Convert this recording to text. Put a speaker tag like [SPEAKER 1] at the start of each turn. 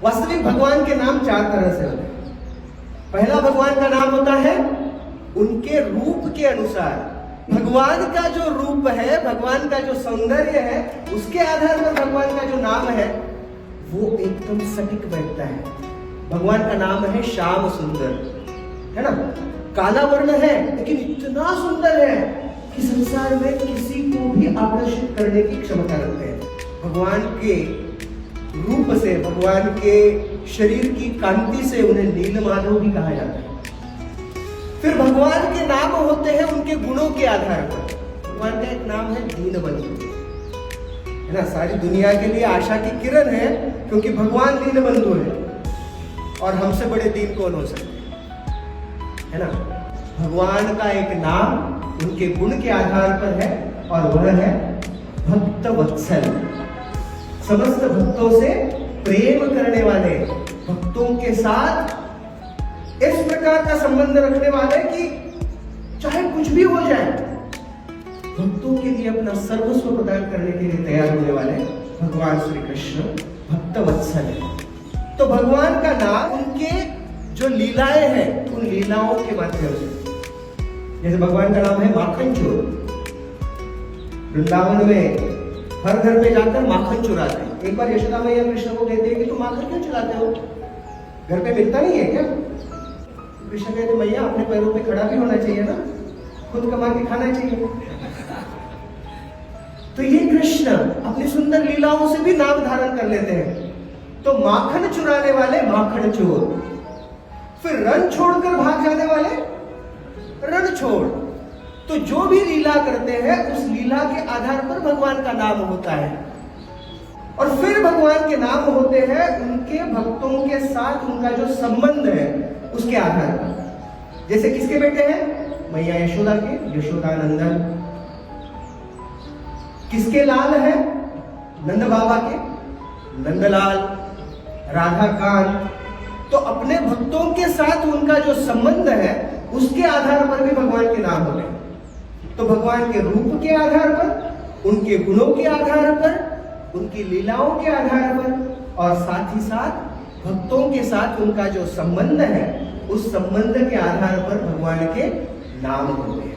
[SPEAKER 1] वास्तविक भगवान के नाम 4 तरह से होते हैं। पहला भगवान का नाम होता है उनके रूप के अनुसार। भगवान का जो रूप है, भगवान का जो सौंदर्य है, उसके आधार पर भगवान का जो नाम है वो एकदम सटीक बैठता है। भगवान का नाम है श्याम सुंदर, है ना। काला वर्ण है लेकिन इतना सुंदर है कि संसार में किसी को भी आकर्षित करने की क्षमता रखते हैं। भगवान के रूप से, भगवान के शरीर की कांति से उन्हें नीलमाधव भी कहा जाता है। फिर भगवान के नाम होते हैं उनके गुणों के आधार पर। भगवान का एक नाम है दीनबंधु, है ना। सारी दुनिया के लिए आशा की किरण है क्योंकि भगवान दीनबंधु है और हमसे बड़े दीन कौन हो सकते हैं, है ना। भगवान का एक नाम उनके गुण के आधार पर है और वह है भक्त वत्सल। समस्त भक्तों से प्रेम करने वाले, भक्तों के साथ इस प्रकार का संबंध रखने वाले कि चाहे कुछ भी हो जाए, भक्तों के लिए अपना सर्वस्व प्रदान करने के लिए तैयार होने वाले भगवान श्री कृष्ण भक्त वत्सल है। तो भगवान का नाम उनके जो लीलाएं हैं उन लीलाओं के माध्यम से, जैसे भगवान का नाम है माखन चोर। वृंदावन में हर घर पे जाकर माखन चुराते हैं। एक बार यशोदा मैया कृष्ण को कहते हैं कि तुम माखन क्यों चुराते हो, घर पे मिलता नहीं है क्या। कृष्ण कहते मैया अपने पैरों पे खड़ा भी होना चाहिए ना, खुद कमा के खाना चाहिए। तो ये कृष्ण अपनी सुंदर लीलाओं से भी नाम धारण कर लेते हैं। तो माखन चुराने वाले माखन चोर, फिर रण छोड़कर भाग जाने वाले रण छोड़। तो जो भी लीला करते हैं उस लीला के आधार पर भगवान का नाम होता है। और फिर भगवान के नाम होते हैं उनके भक्तों के साथ उनका जो संबंध है उसके आधार पर। जैसे किसके बेटे हैं, मैया यशोदा के, यशोदा नंदन। किसके लाल है, नंद बाबा के, नंदलाल, राधा कांत। तो अपने भक्तों के साथ उनका जो संबंध है उसके आधार पर भी भगवान के नाम होते हैं। तो भगवान के रूप के आधार पर, उनके गुणों के आधार पर, उनकी लीलाओं के आधार पर और साथ ही साथ भक्तों के साथ उनका जो संबंध है उस संबंध के आधार पर भगवान के नाम होते हैं।